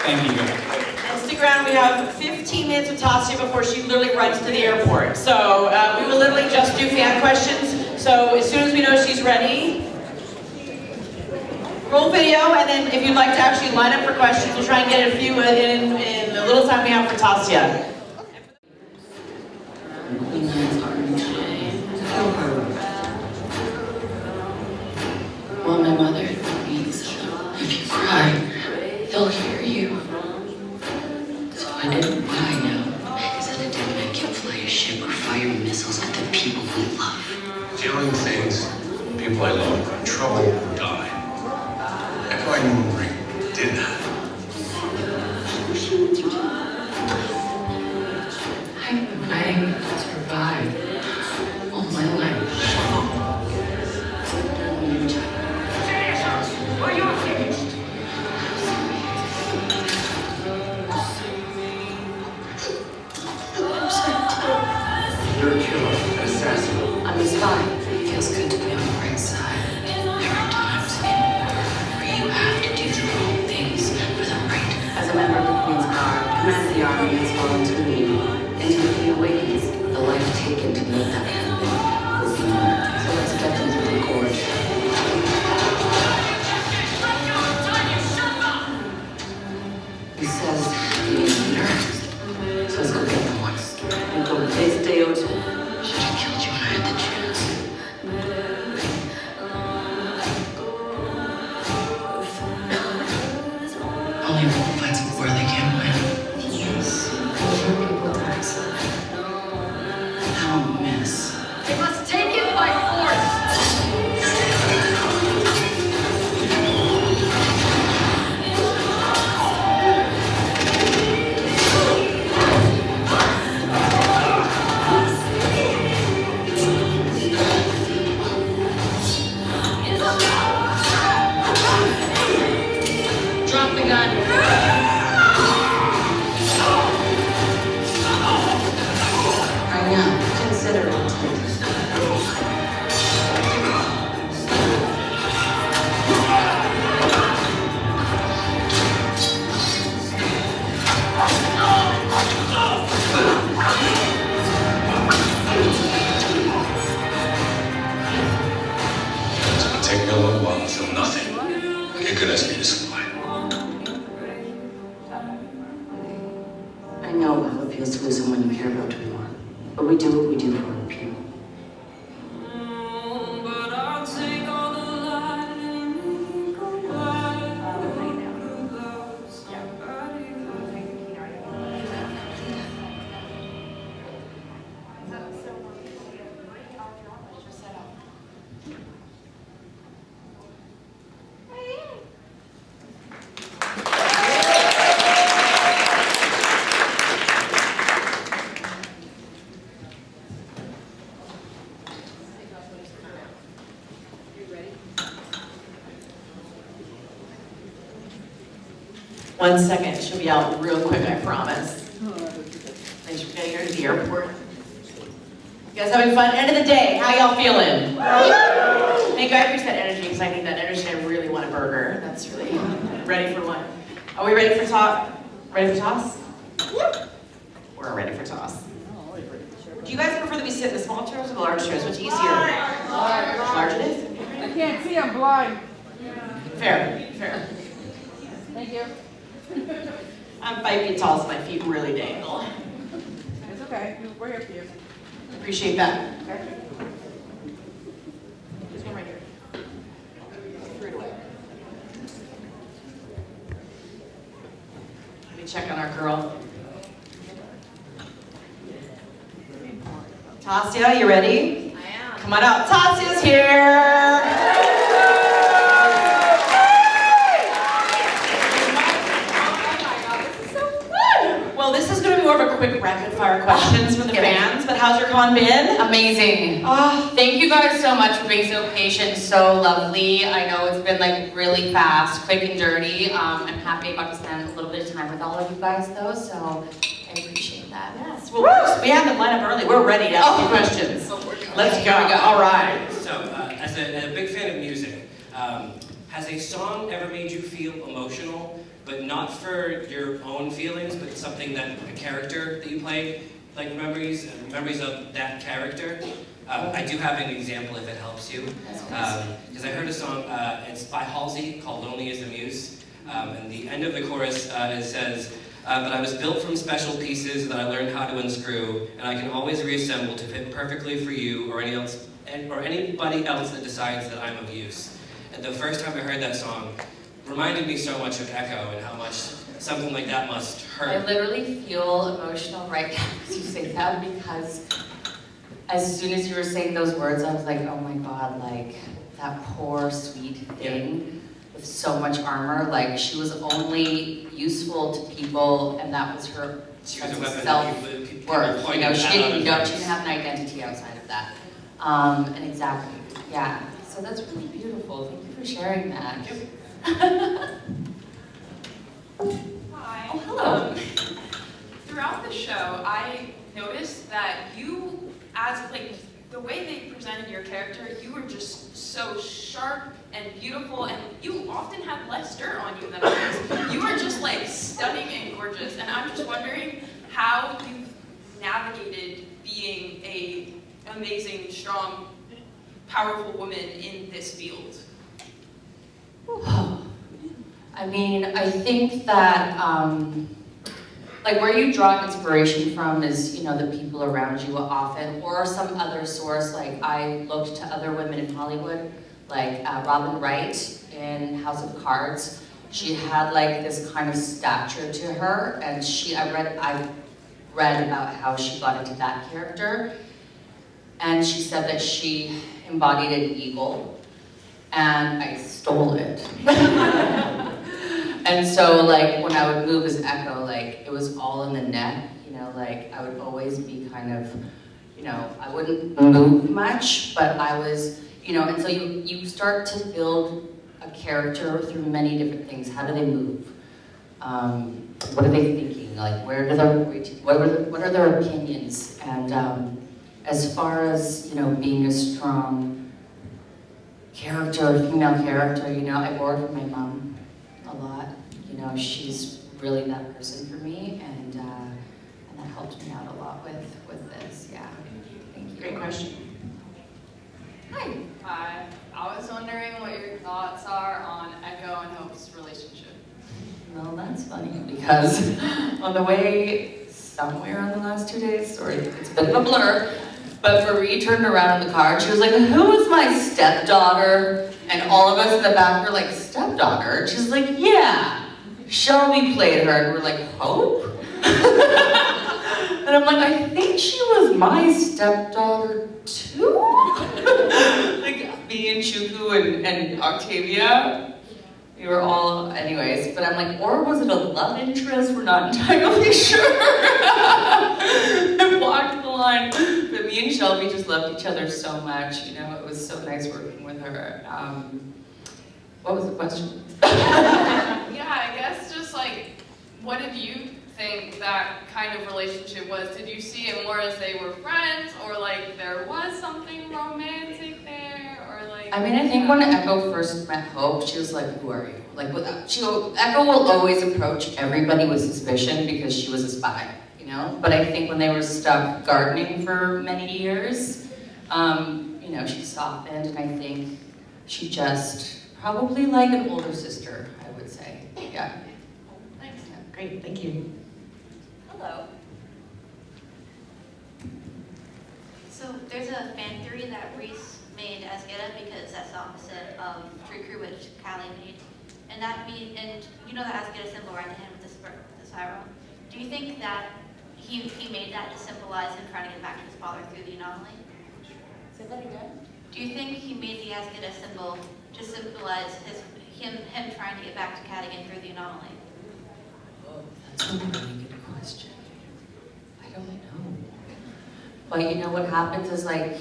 Thank you, guys. And stick around, we have 15 minutes with Tasya before she literally runs to the airport. So we will literally just do fan questions. So as soon as we know she's ready, roll video, and then if you'd like to actually line up for questions, we'll try and get a few in the little time we have for Tasya. Well, my mother means if you cry, they'll hear you. So what I know is that I didn't can fly a ship or fire missiles at the people we love. Feeling things, people I love are in trouble or die. If I knew a ring didn't happen. I've been fighting to survive all my life. You're a killer, an assassin. I'm a spy. It feels good to be on the right side. There are times in war where you have to do the wrong things for the right. As a member of the Queen's Guard, command the army has fallen to me. Until he awakens, the life taken to make that happen will be mine. So let's get them through the court. He says he needs a nurse. So let's go get them one. And go this day or two. Should have killed you when I had the chance. Only one fights where they can't win. Yes. People die. Now miss. They must take it by force! Drop the gun. Right now, consider it. It's gonna take me a little while to feel nothing. Like a good Azgeda supply. I know how it feels to lose someone you care about too more. But we do what we do for other people. One second, she'll be out real quick, I promise. Thanks for getting her to the airport. You guys having fun? End of the day, how y'all feeling? Thank you, I appreciate that energy, because I need that energy. I really want a burger. That's really ready for one. Are we ready for toss? Ready for toss? We're ready for toss. Do you guys prefer to be sitting in the small chairs or the large chairs? What's easier? Large it is? I can't see, I'm blind. Fair, fair. Thank you. I'm 5 feet tall, so my feet really dangle. It's okay, we're here for you. Appreciate that. Okay. There's one right here. Threw it away. Let me check on our girl. Tasya, you ready? I am. Come on out. Tasya's here. Well, this is going to be more of a quick rapid-fire questions for the fans, but how's your con been? Amazing. Thank you guys so much for being so patient, so lovely. I know it's been like really fast, quick and dirty. I'm happy about to spend a little bit of time with all of you guys though, so I appreciate that. Yes, well, we had them line up early. We're ready to ask you questions. Let's go. All right. So, as a big fan of music, has a song ever made you feel emotional, but but not for your own feelings, but something that a character that you played, like memories of that character. I do have an example if it helps you, because I heard a song, it's by Halsey, called Lonely is the Muse, and the end of the chorus, it says, but I was built from special pieces that I learned how to unscrew, and I can always reassemble to fit perfectly for you or anybody else that decides that I'm of use. And the first time I heard that song, reminded me so much of Echo and how much something like that must hurt. I literally feel emotional right now as you say that, because as soon as you were saying those words, I was like, oh my God, like that poor sweet thing with so much armor. Like she was only useful to people, and that was her self-worth. You know, she didn't have an identity outside of that. And exactly, yeah. So that's really beautiful. Thank you for sharing that. Hi. Oh, hello. Throughout the show, I noticed that you, as like the way they presented your character, you were just so sharp and beautiful, and you often had less dirt on you than others. You were just like stunning and gorgeous, and I'm just wondering how you navigated being a amazing, strong, powerful woman in this field. I mean, I think that, like where you draw inspiration from is, you know, the people around you often, or some other source. Like I looked to other women in Hollywood, like Robin Wright in House of Cards. She had like this kind of stature to her, and I read about how she got into that character, and she said that she embodied an eagle, and I stole it. And so like when I would move as Echo, like it was all in the neck, you know, like I would always be kind of, you know, I wouldn't move much, but I was, you know, and so you start to build a character through many different things. How do they move? What are they thinking? Like what are their opinions? And as far as, you know, being a strong character, female character, you know, I borrowed from my mom a lot. You know, she's really that person for me, and that helped me out a lot with this. Yeah. Thank you. Great question. Hi. Hi. I was wondering what your thoughts are on Echo and Hope's relationship. Well, that's funny because on the way somewhere in the last 2 days, sorry, it's a bit of a blur, but Marie turned around in the car and she was like, who is my stepdaughter? And all of us in the back were like, stepdaughter? And she's like, yeah, Shelby played her. And we're like, Hope? And I'm like, I think she was my stepdaughter too? Like me and Chuku and Octavia. We were all, anyways, but I'm like, or was it a love interest? We're not entirely sure. I walked the line. But me and Shelby just loved each other so much. You know, it was so nice working with her. What was the question? Yeah, I guess just like, what did you think that kind of relationship was? Did you see it more as they were friends, or like there was something romantic there, or like? I mean, I think when Echo first met Hope, she was like, who are you? Like, Echo will always approach everybody with suspicion because she was a spy, you know? But I think when they were stuck gardening for many years, you know, she softened, and I think she just probably like an older sister, I would say. Yeah. Thanks. Great, thank you. Hello. So there's a fan theory that Reese made Azgeda because that's the opposite of Tree Crew, which Callie made. And and you know the Azgeda symbol right in hand with the spiral. Do you think that he made that to symbolize him trying to get back to his father through the anomaly? Say that again. Do you think he made the Azgeda symbol to symbolize him trying to get back to Cadigan through the anomaly? Oh, that's a really good question. I don't know. But you know what happens is like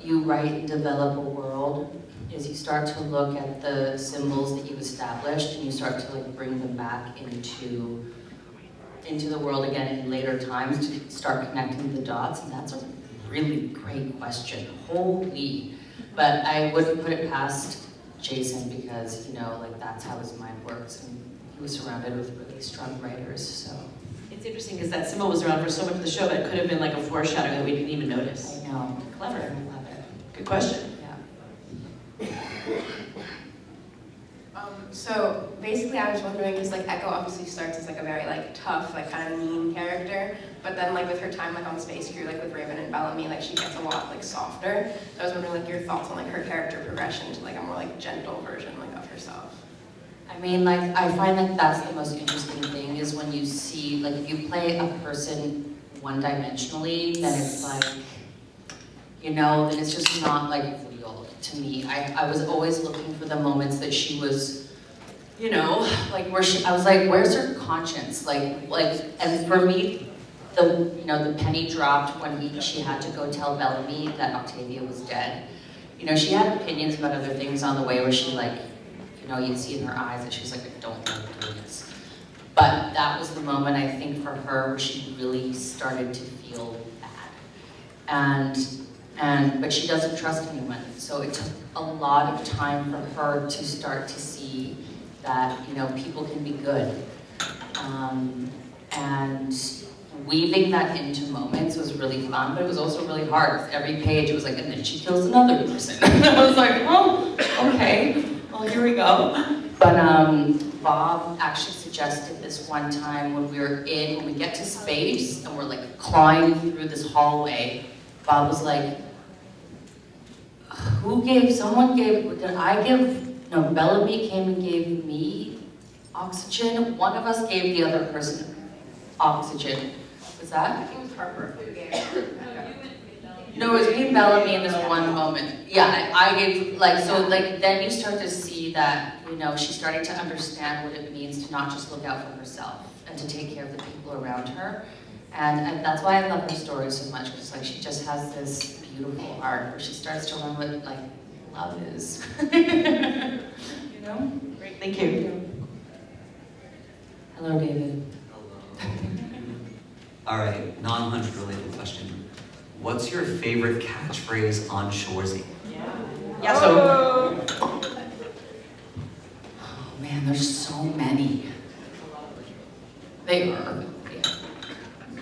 you write and develop a world is you start to look at the symbols that you've established and you start to like bring them back into the world again in later times to start connecting the dots, and that's a really great question. Holy. But I wouldn't put it past Jason because, you know, like that's how his mind works, and he was surrounded with really strong writers, so. It's interesting because that symbol was around for so much of the show, but it could have been like a foreshadowing that we didn't even notice. I know. Clever. I love it. Good question. Yeah. So basically I was wondering, because like Echo obviously starts as like a very like tough, like kind of mean character, but then like with her time like on Space Crew, like with Raven and Bellamy, like she gets a lot like softer. So I was wondering like your thoughts on like her character progression to like a more like gentle version like of herself. I mean, like, I find that that's the most interesting thing is when you see, like, if you play a person one-dimensionally, then it's like, you know, then it's just not like real to me. I was always looking for the moments that she was, you know, like where I was like, where's her conscience? Like, and for me, the penny dropped when she had to go tell Bellamy that Octavia was dead. You know, she had opinions about other things on the way where she like, you know, you'd see in her eyes that she was like, I don't like doing this. But that was the moment, I think, for her where she really started to feel bad. But she doesn't trust anyone. So it took a lot of time for her to start to see that, you know, people can be good. And weaving that into moments was really fun, but it was also really hard. Every page, it was like, and then she kills another person. And I was like, oh, okay. Well, here we go. But Bob actually suggested this one time when when we get to space and we're like clawing through this hallway, Bob was like, Bellamy came and gave me oxygen. One of us gave the other person oxygen. Was that? It was Harper who gave her. No, it was me and Bellamy in this one moment. Yeah, I gave, like, so, like, then you start to see that, you know, she's starting to understand what it means to not just look out for herself and to take care of the people around her. And that's why I love her story so much, because, like, she just has this beautiful arc where she starts to learn what, like, love is. You know? Great, thank you. Hello, David. All right, non-100 related question. What's your favorite catchphrase on Shoresy? Yeah, so. Oh man, there's so many. They are.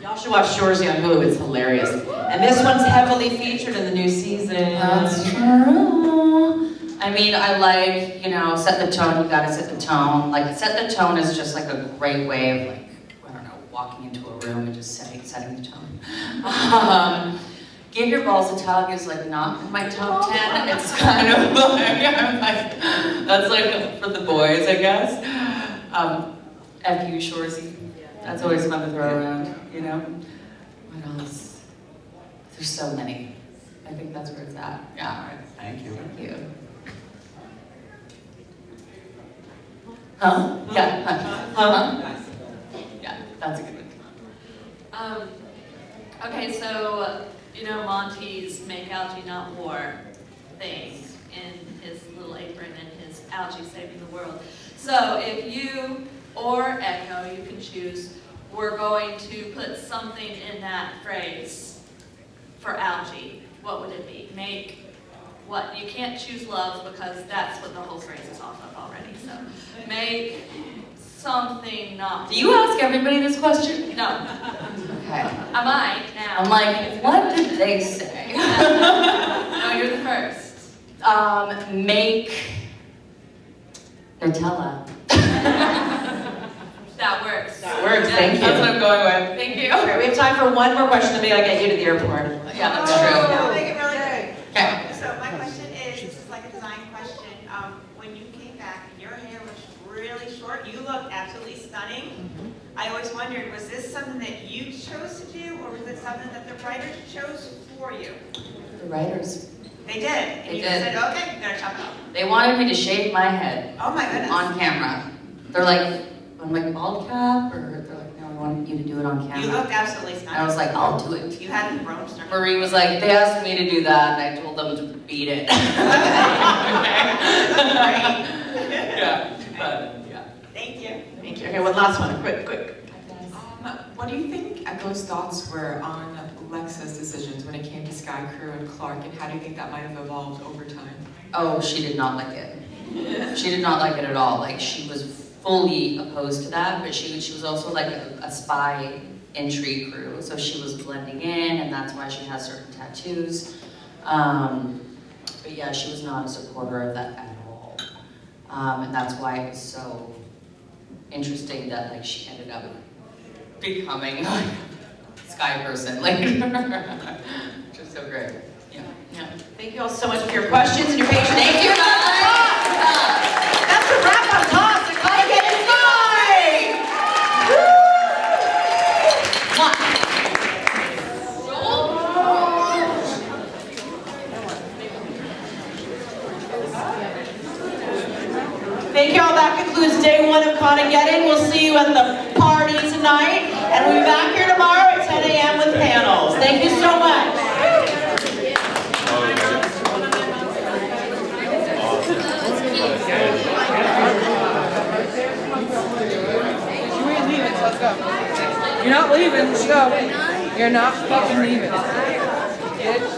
Y'all should watch Shoresy on Hulu, it's hilarious. And this one's heavily featured in the new season. That's true. I mean, I like, you know, set the tone, you gotta set the tone. Like, set the tone is just like a great way of like, I don't know, walking into a room and just setting the tone. Give Your Balls a Tug is like not in my top 10. It's kind of like, that's like for the boys, I guess. F.U. Shoresy. That's always fun to throw around, you know? What else? There's so many. I think that's where it's at. Yeah, all right. Thank you. Thank you. Huh? Yeah. Huh? Yeah, that's a good one. Okay, so, you know Monty's Make Algae Not War thing in his little apron and his algae saving the world. So if you or Echo, you can choose, we're going to put something in that phrase for algae, what would it be? Make what? You can't choose love because that's what the whole phrase is off of already. So make something not. Do you ask everybody this question? No. Okay. I might now. I'm like, what did they say? No, you're the first. Make Nutella. That works. That works, thank you. That's what I'm going with. Thank you. Okay, we have time for one more question, then we gotta get you to the airport. Yeah, that's I'll make it really Okay. quick. Okay. So my question is, this is like a design question. When you came back and your hair was really short, you looked absolutely stunning. I always wondered, was this something that you chose to do, or was it something that the writers chose for you? The writers. They did. And They you did. said, okay, I'm gonna chop it off. They wanted me to shave my head Oh my goodness. on camera. They're like, I'm like, bald cap? Or they're like, no, we want you to do it on camera. You looked absolutely And I stunning. was like, I'll do it. You hadn't grown star. Marie was like, they asked me to do that, and I told them to beat it. Great. Yeah, but yeah. Thank you. Thank you. Okay, one last one, quick. What do you think Echo's thoughts were on Lexa's decisions when it came to Sky Crew and Clark, and how do you think that might have evolved over time? Oh, she did not like it. She did not like it at all. Like, she was fully opposed to that, but she was also like a spy in Tree Crew, so she was blending in, and that's why she has certain tattoos. But yeah, she was not a supporter of that at all, and that's why it was so interesting that like she ended up becoming like a sky person, like which is so great. Yeah. Thank you all so much for your questions and your patience. Thank you. That's a wrap on Toss. The ConAgeddon Sky. Thank you all. That concludes day 1 of ConAgeddon. We'll see you at the party tonight, and we'll be back here tomorrow at 10 a.m. with panels. Thank you so much. Let's go. You're not leaving. Let's go. You're not fucking leaving. Bitch.